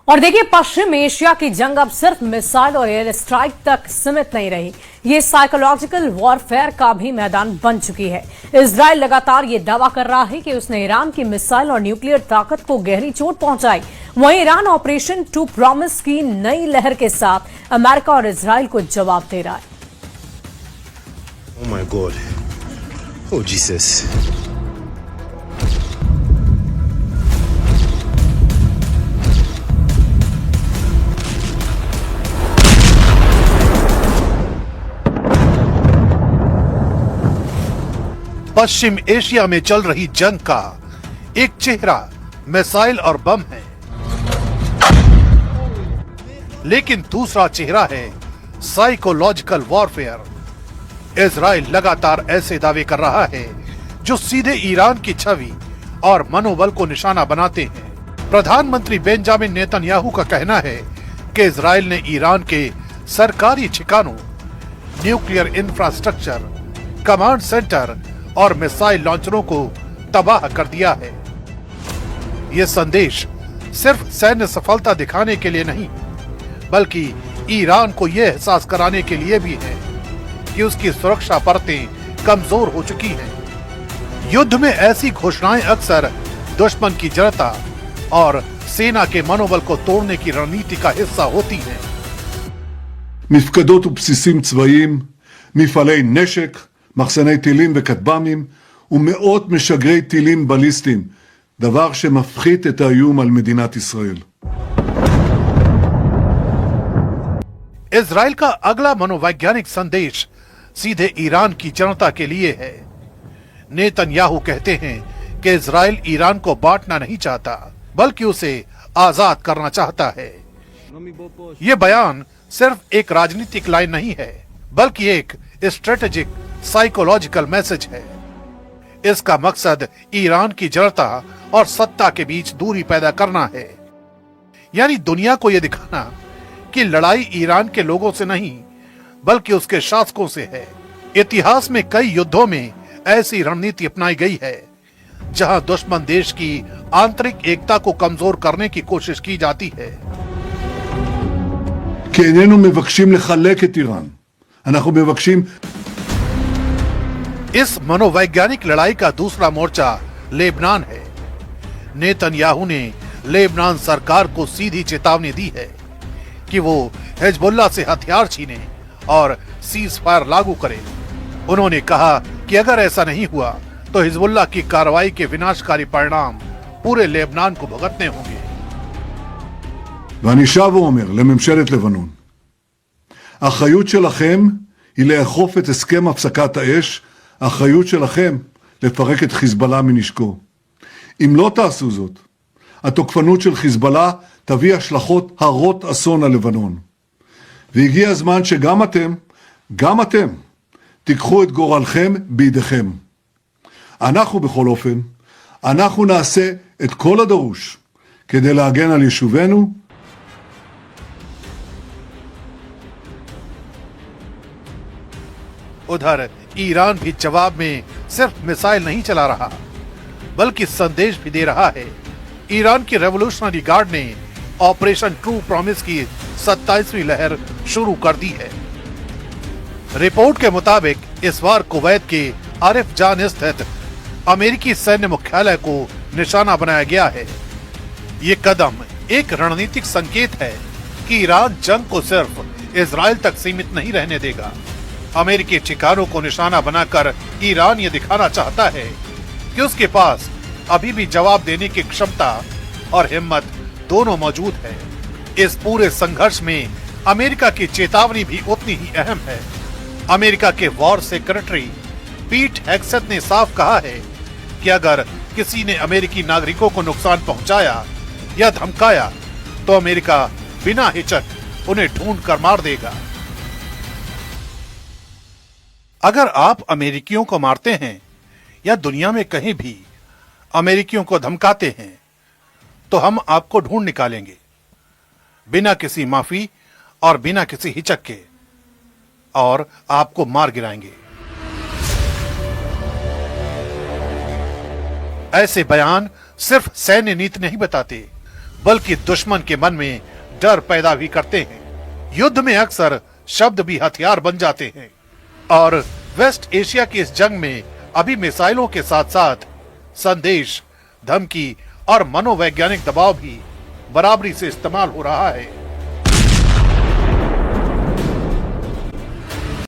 और देखिए, पश्चिम एशिया की जंग अब सिर्फ मिसाइल और एयर स्ट्राइक तक सीमित नहीं रही। ये साइकोलॉजिकल वॉरफेयर का भी मैदान बन चुकी है। इजराइल लगातार ये दावा कर रहा है कि उसने ईरान की मिसाइल और न्यूक्लियर ताकत को गहरी चोट पहुंचाई। वहीं ईरान ऑपरेशन टू प्रॉमिस की नई लहर के साथ अमेरिका और इजराइल को जवाब दे रहा है। Oh my God. Oh Jesus. Paschim Asia में चल रही जंग का एक चेहरा मिसाइल और बम है, लेकिन दूसरा चेहरा है साइकोलॉजिकल वॉरफेयर। इजराइल लगातार ऐसे दावे कर रहा है जो सीधे ईरान की छवि और मनोबल को निशाना बनाते हैं। प्रधानमंत्री बेंजामिन नेतन्याहू का कहना है कि इजराइल ने ईरान के सरकारी ठिकानों, न्यूक्लियर इंफ्रास्ट्रक्चर, कमांड सेंटर और मिसाइल लॉन्चरों को तबाह कर दिया है। यह संदेश सिर्फ सैन्य सफलता दिखाने के लिए नहीं, बल्कि ईरान को यह एहसास कराने के लिए भी है कि उसकी सुरक्षा परतें कमजोर हो चुकी हैं। युद्ध में ऐसी घोषणाएं अक्सर दुश्मन की जड़ता और सेना के मनोबल को तोड़ने की रणनीति का हिस्सा होती हैं। מפקדות ובסיסים צבאיים, מפעלי נשק, מחסני טילים וכטב"מים ומאות משגרי טילים בליסטיים, דבר שמפחית את האיום על מדינת ישראל. इजराइल का अगला मनोवैज्ञानिक संदेश सीधे ईरान की जनता के लिए है। नेतन्याहू कहते हैं कि इजराइल ईरान को बांटना नहीं चाहता, बल्कि उसे आजाद करना चाहता है। ये बयान सिर्फ एक राजनीतिक लाइन नहीं है, बल्कि एक स्ट्रेटेजिक साइकोलॉजिकल मैसेज है। इसका मकसद ईरान की जड़ता और सत्ता के बीच दूरी पैदा करना है, यानी दुनिया को यह दिखाना कि लड़ाई ईरान के लोगों से नहीं, बल्कि उसके शासकों से है। इतिहास में कई युद्धों में ऐसी रणनीति अपनाई गई है जहां दुश्मन देश की आंतरिक एकता को कमजोर करने की कोशिश की जाती है। כי איננו מבקשים לחלק את איראן, אנחנו מבקשים इस मनोवैज्ञानिक लड़ाई का दूसरा मोर्चा लेबनान है। नेतन्याहू ने लेबनान सरकार को सीधी चेतावनी दी है कि वो हिजबुल्लाह से हथियार छीने और सीज फायर लागू करे। उन्होंने कहा कि अगर ऐसा नहीं हुआ तो हिजबुल्लाह की कार्रवाई के विनाशकारी परिणाम पूरे लेबनान को भुगतने होंगे। ואני שב ואומר לממשלת לבנון, האחריות שלכם היא לאכוף את הסכם הפסקת האש, האחריות שלכם לפרק את חיזבאללה מנשקו. אם לא תעשו זאת, התוקפנות של חיזבאללה תביא השלכות הרות אסון על לבנון. והגיע הזמן שגם אתם, תיקחו את גורלכם בידיכם. אנחנו בכל אופן, אנחנו נעשה את כל הדרוש כדי להגן על יישובינו. उधर ईरान भी जवाब में सिर्फ मिसाइल नहीं चला रहा, बल्कि संदेश भी दे रहा है। ईरान की रेवोल्यूशनरी गार्ड ने ऑपरेशन ट्रू प्रॉमिस की 27वीं लहर शुरू कर दी है। रिपोर्ट के मुताबिक इस बार कुवैत के आरिफ जान स्थित अमेरिकी सैन्य मुख्यालय को निशाना बनाया गया है। ये कदम एक रणनीतिक संकेत है कि ईरान जंग को सिर्फ इजराइल तक सीमित नहीं रहने देगा। अमेरिकी ठिकानों को निशाना बनाकर ईरान ये दिखाना चाहता है कि उसके पास अभी भी जवाब देने की क्षमता और हिम्मत दोनों मौजूद है। इस पूरे संघर्ष में अमेरिका की चेतावनी भी उतनी ही अहम है। अमेरिका के वॉर सेक्रेटरी पीट हेग्सेथ ने साफ कहा है कि अगर किसी ने अमेरिकी नागरिकों को नुकसान पहुंचाया या धमकाया तो अमेरिका बिना हिचक उन्हें ढूंढ कर मार देगा। अगर आप अमेरिकियों को मारते हैं या दुनिया में कहीं भी अमेरिकियों को धमकाते हैं तो हम आपको ढूंढ निकालेंगे, बिना किसी माफी और बिना किसी हिचक के, और आपको मार गिराएंगे। ऐसे बयान सिर्फ सैन्य नीति नहीं बताते, बल्कि दुश्मन के मन में डर पैदा भी करते हैं। युद्ध में अक्सर शब्द भी हथियार बन जाते हैं और वेस्ट एशिया की इस जंग में अभी मिसाइलों के साथ साथ संदेश, धमकी और मनोवैज्ञानिक दबाव भी बराबरी से इस्तेमाल हो रहा है।